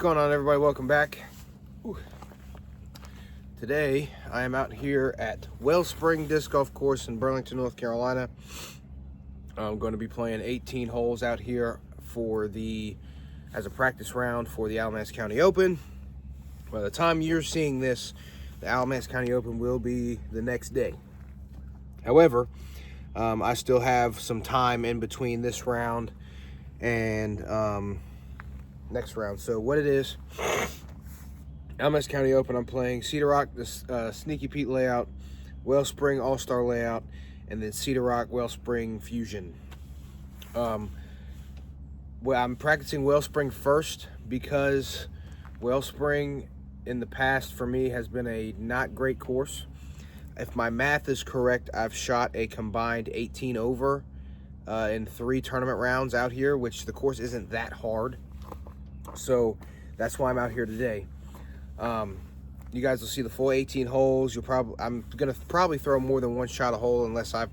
going on, everybody? Welcome back. Ooh. Today I am out here at Wellspring Disc Golf Course in Burlington, North Carolina. I'm going to be playing 18 holes out here as a practice round for the Alamance County Open. By the time you're seeing this, the Alamance County Open will be the next day. However, I still have some time in between this round and next round. So what it is, Alamance County Open, I'm playing Cedar Rock, the Sneaky Pete layout, Wellspring All-Star layout, and then Cedar Rock Wellspring Fusion. Well, I'm practicing Wellspring first because Wellspring in the past for me has been a not great course. If my math is correct, I've shot a combined 18 over in 3 tournament rounds out here, which the course isn't that hard. So that's why I'm out here today. You guys will see the full 18 holes. I'm gonna probably throw more than one shot a hole unless I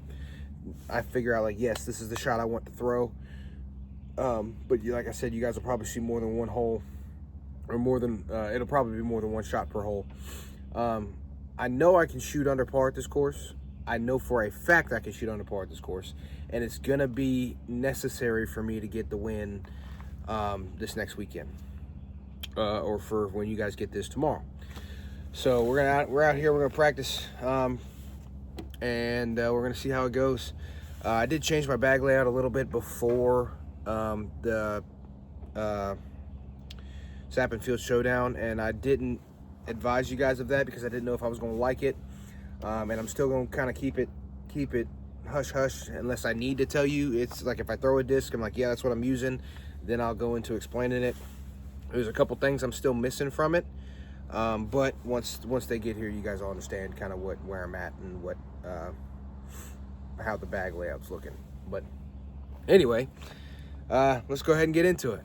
figure out, like, yes, this is the shot I want to throw. But like I said, you guys will probably see more than one hole, or more than it'll probably be more than one shot per hole. I know I can shoot under par at this course. I know for a fact I can shoot under par at this course, and it's gonna be necessary for me to get the win this next weekend, or for when you guys get this tomorrow. So we're out here. We're gonna practice, and we're gonna see how it goes. I did change my bag layout a little bit before the Sap and Field Showdown, and I didn't advise you guys of that because I didn't know if I was gonna like it. And I'm still gonna kind of keep it hush hush unless I need to tell you. It's like if I throw a disc, I'm like, yeah, that's what I'm using. Then I'll go into explaining it. There's a couple things I'm still missing from it, but once they get here, you guys will understand kind of where I'm at and what how the bag layout's looking. But anyway, let's go ahead and get into it.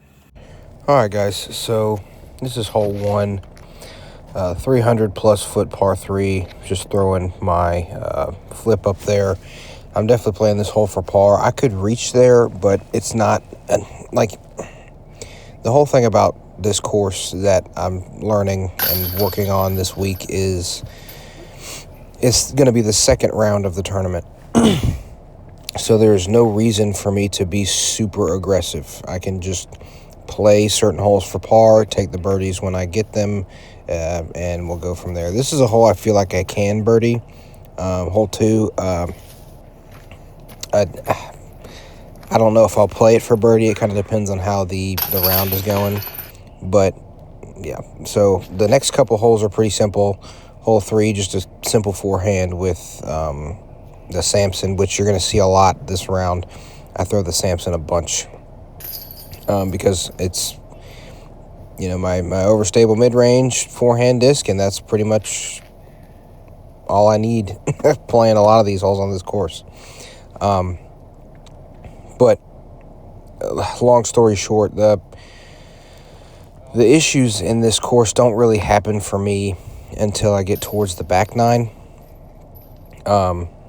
All right, guys. So this is hole 1, 300 plus foot par 3. Just throwing my flip up there. I'm definitely playing this hole for par. I could reach there, but it's not like. The whole thing about this course that I'm learning and working on this week is it's going to be the second round of the tournament. So there's no reason for me to be super aggressive. I can just play certain holes for par, take the birdies when I get them, and we'll go from there. This is a hole I feel like I can birdie. Hole 2, I don't know if I'll play it for birdie. It kind of depends on how the round is going. But, yeah. So, the next couple holes are pretty simple. Hole 3, just a simple forehand with the Samson, which you're going to see a lot this round. I throw the Samson a bunch because it's, my overstable mid-range forehand disc, and that's pretty much all I need playing a lot of these holes on this course. But long story short, the issues in this course don't really happen for me until I get towards the back 9.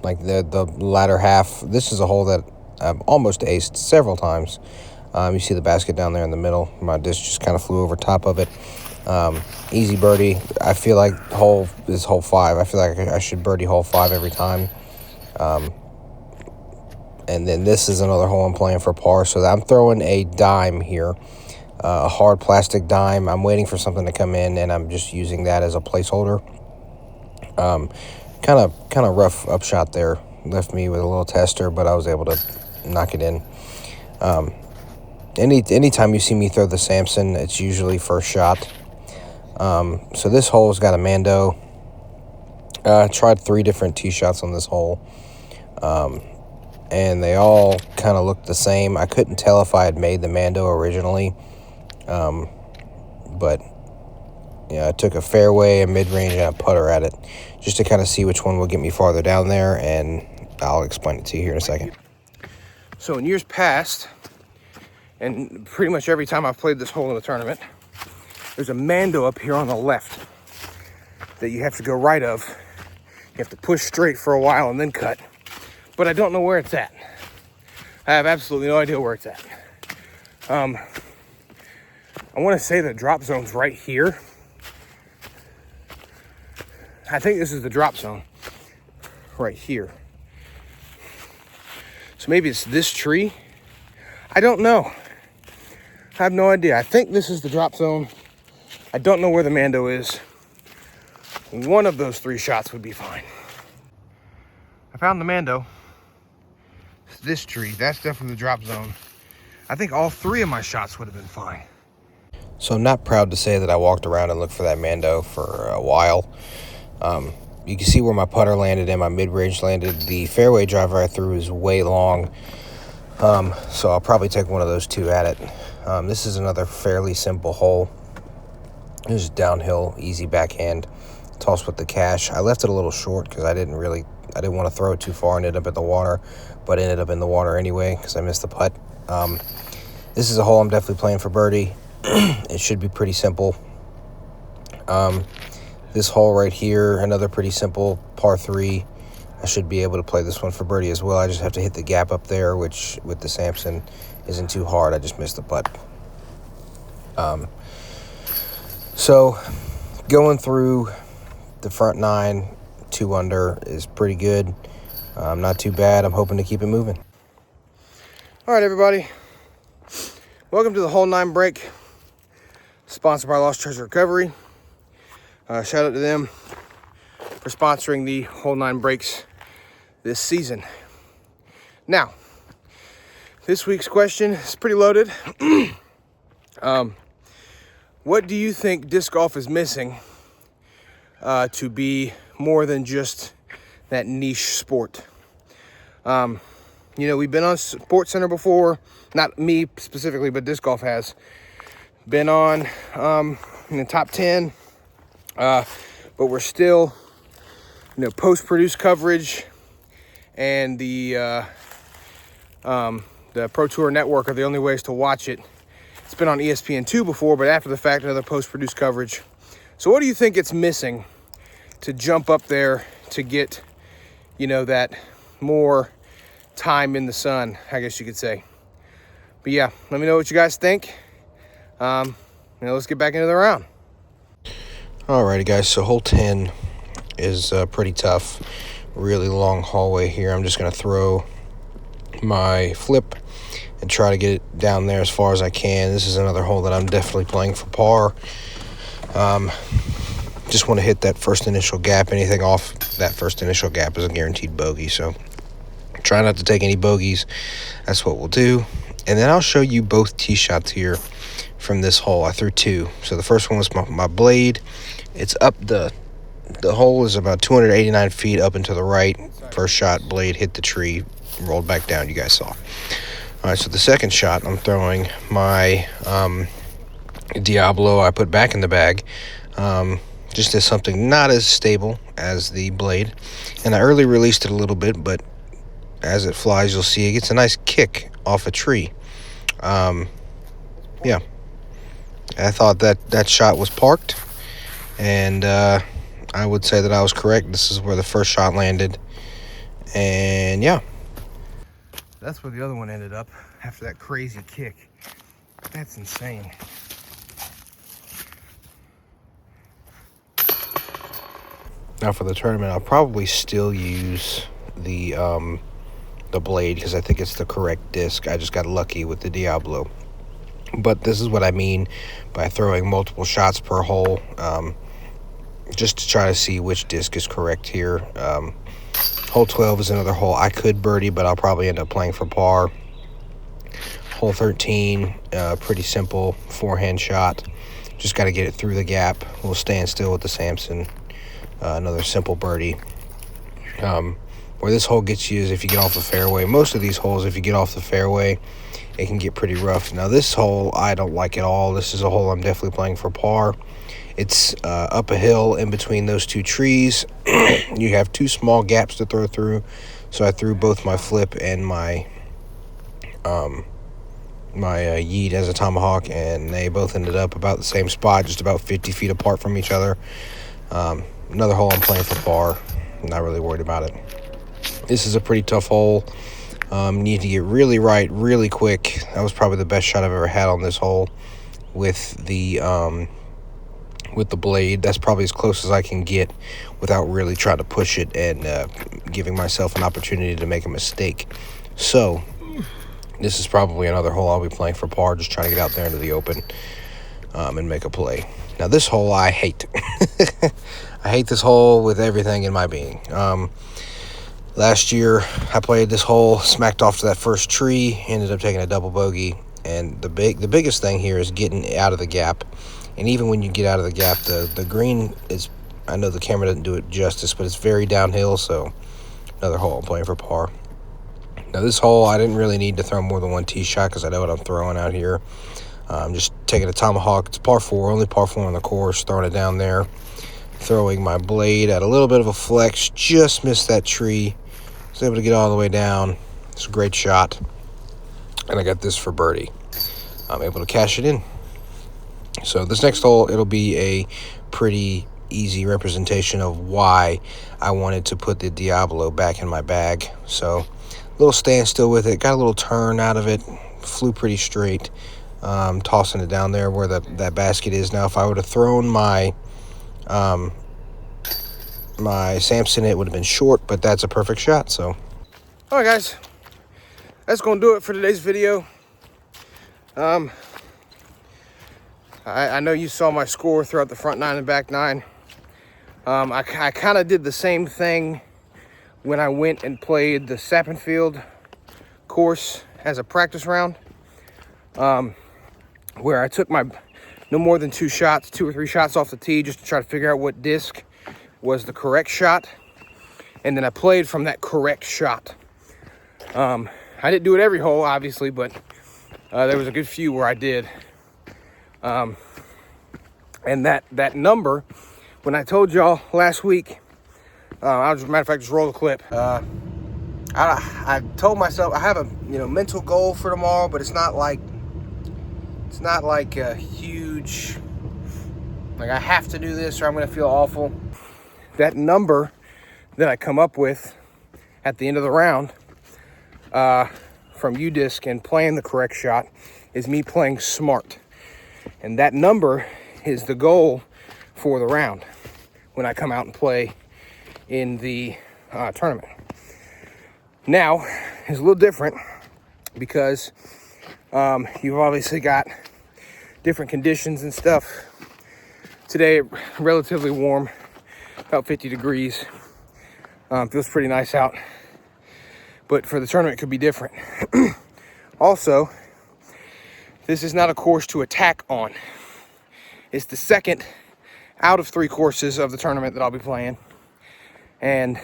Like the latter half. This is a hole that I've almost aced several times. You see the basket down there in the middle. My disc just kind of flew over top of it. Easy birdie. I feel like hole 5. I feel like I should birdie hole 5 every time. And then this is another hole I'm playing for par. So I'm throwing a dime here, a hard plastic dime. I'm waiting for something to come in, and I'm just using that as a placeholder. Kind of rough upshot there. Left me with a little tester, but I was able to knock it in. Anytime you see me throw the Samson, it's usually first shot. So this hole's got a Mando. I tried 3 different tee shots on this hole. And they all kind of looked the same. I couldn't tell if I had made the Mando originally. But, I took a fairway, a mid-range, and a putter at it just to kind of see which one will get me farther down there, and I'll explain it to you here in a second. So in years past, and pretty much every time I've played this hole in a tournament, there's a Mando up here on the left that you have to go right of. You have to push straight for a while and then cut. But I don't know where it's at. I have absolutely no idea where it's at. I want to say the drop zone's right here. I think this is the drop zone right here. So maybe it's this tree. I don't know. I have no idea. I think this is the drop zone. I don't know where the Mando is. One of those 3 shots would be fine. I found the Mando. It's this tree. That's definitely the drop zone. I think all 3 of my shots would have been fine. So I'm not proud to say that I walked around and looked for that Mando for a while. You can see where my putter landed and my mid-range landed. The fairway driver I threw is way long. So I'll probably take one of those 2 at it. This is another fairly simple hole. This is downhill, easy backhand toss with the cash. I left it a little short because I didn't want to throw it too far and end up in the water, but ended up in the water anyway because I missed the putt. This is a hole I'm definitely playing for birdie. It should be pretty simple. This hole right here, another pretty simple par 3. I should be able to play this one for birdie as well. I just have to hit the gap up there, which with the Samson isn't too hard. I just missed the putt. So going through the front 9, 2 under is pretty good. Not too bad. I'm hoping to keep it moving. All right, everybody. Welcome to the Hole 9 break, sponsored by Lost Treasure Recovery. Shout out to them for sponsoring the Hole 9 breaks this season. Now, this week's question is pretty loaded. What do you think disc golf is missing to be more than just that niche sport? We've been on Sports Center before. Not me specifically, but disc golf has been on in the top 10. But we're still, post-produced coverage and the Pro Tour Network are the only ways to watch it. It's been on ESPN2 before, but after the fact, another post-produced coverage. So what do you think it's missing to jump up there to get, that more time in the sun, I guess you could say. But yeah, let me know what you guys think. Let's get back into the round. Alrighty, guys, so hole 10 is pretty tough. Really long hallway here. I'm just going to throw my flip and try to get it down there as far as I can. This is another hole that I'm definitely playing for par. Just want to hit that first initial gap. Anything off that first initial gap is a guaranteed bogey, so try not to take any bogeys. That's what we'll do. And then I'll show you both tee shots here from this hole. I threw 2. So the first one was my blade. It's up the hole is about 289 feet up and to the right. First shot, blade hit the tree, rolled back down. You guys saw. All right, so the second shot, I'm throwing my Diablo I put back in the bag. Just as something not as stable as the blade. And I early released it a little bit, but as it flies, you'll see it gets a nice kick off a tree. Yeah. I thought that shot was parked, and I would say that I was correct. This is where the first shot landed, and yeah. That's where the other one ended up after that crazy kick. That's insane. Now for the tournament, I'll probably still use the blade because I think it's the correct disc. I just got lucky with the Diablo. But this is what I mean by throwing multiple shots per hole, just to try to see which disc is correct here. Hole 12 is another hole I could birdie, but I'll probably end up playing for par. Hole 13, pretty simple forehand shot. Just got to get it through the gap. We'll stand still with the Samson. Another simple birdie. Where this hole gets you is if you get off the fairway. Most of these holes, if you get off the fairway, it can get pretty rough. Now this hole, I don't like at all. This is a hole I'm definitely playing for par. It's up a hill in between those 2 trees. You have 2 small gaps to throw through. So I threw both my flip and my yeet as a tomahawk, and they both ended up about the same spot, just about 50 feet apart from each other. Another hole I'm playing for par. I'm not really worried about it. This is a pretty tough hole. Need to get really right, really quick. That was probably the best shot I've ever had on this hole. with the blade. That's probably as close as I can get without really trying to push it and giving myself an opportunity to make a mistake. So this is probably another hole I'll be playing for par, just trying to get out there into the open and make a play. Now this hole I hate. I hate this hole with everything in my being. Last year I played this hole, smacked off to that first tree, ended up taking a double bogey, and the biggest thing here is getting out of the gap. And even when you get out of the gap, the green is, I know the camera doesn't do it justice, but it's very downhill, so another hole I'm playing for par. Now this hole, I didn't really need to throw more than one tee shot because I know what I'm throwing out here. I'm just taking a tomahawk. It's par 4, only par 4 on the course, throwing it down there. Throwing my blade at a little bit of a flex, just missed that tree. Was able to get all the way down. It's a great shot. And I got this for birdie. I'm able to cash it in. So this next hole, it'll be a pretty easy representation of why I wanted to put the Diablo back in my bag. So a little standstill with it, got a little turn out of it, flew pretty straight. Tossing it down there where that basket is. Now if I would have thrown my my Samson, it would have been short, but that's a perfect shot. So all right guys, that's gonna do it for today's video. I know you saw my score throughout the front 9 and back 9. I kind of did the same thing when I went and played the Sappenfield course as a practice round, where I took my no more than 2 or 3 shots off the tee just to try to figure out what disc was the correct shot, and then I played from that correct shot. I didn't do it every hole, obviously, but there was a good few where I did. And that number, when I told y'all last week, I'll just, matter of fact, just roll the clip. I told myself I have a mental goal for tomorrow, but it's not like a huge, like I have to do this or I'm gonna feel awful. That number that I come up with at the end of the round from UDisc and playing the correct shot is me playing smart. And that number is the goal for the round when I come out and play in the tournament. Now, it's a little different because you've obviously got different conditions and stuff. Today, relatively warm, about 50 degrees. Feels pretty nice out. But for the tournament, it could be different. Also, this is not a course to attack on. It's the second out of 3 courses of the tournament that I'll be playing. And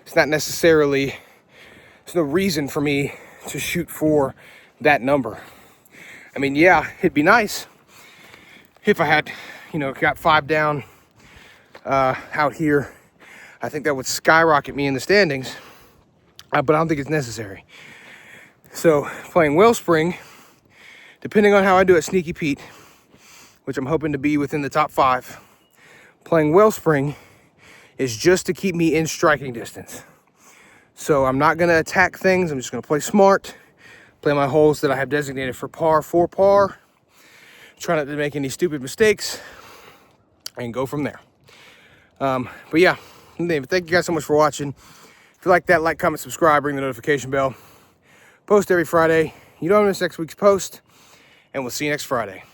it's not necessarily, there's no reason for me to shoot for that number. I mean, yeah, it'd be nice if I had, got 5 down out here. I think that would skyrocket me in the standings, but I don't think it's necessary. So playing Wellspring, depending on how I do at Sneaky Pete, which I'm hoping to be within the top 5, playing Wellspring is just to keep me in striking distance. So I'm not gonna attack things. I'm just gonna play smart, play my holes that I have designated for par, try not to make any stupid mistakes, and go from there. But yeah, thank you guys so much for watching. If you like that, like, comment, subscribe, ring the notification bell. Post every Friday. You don't miss next week's post, and we'll see you next Friday.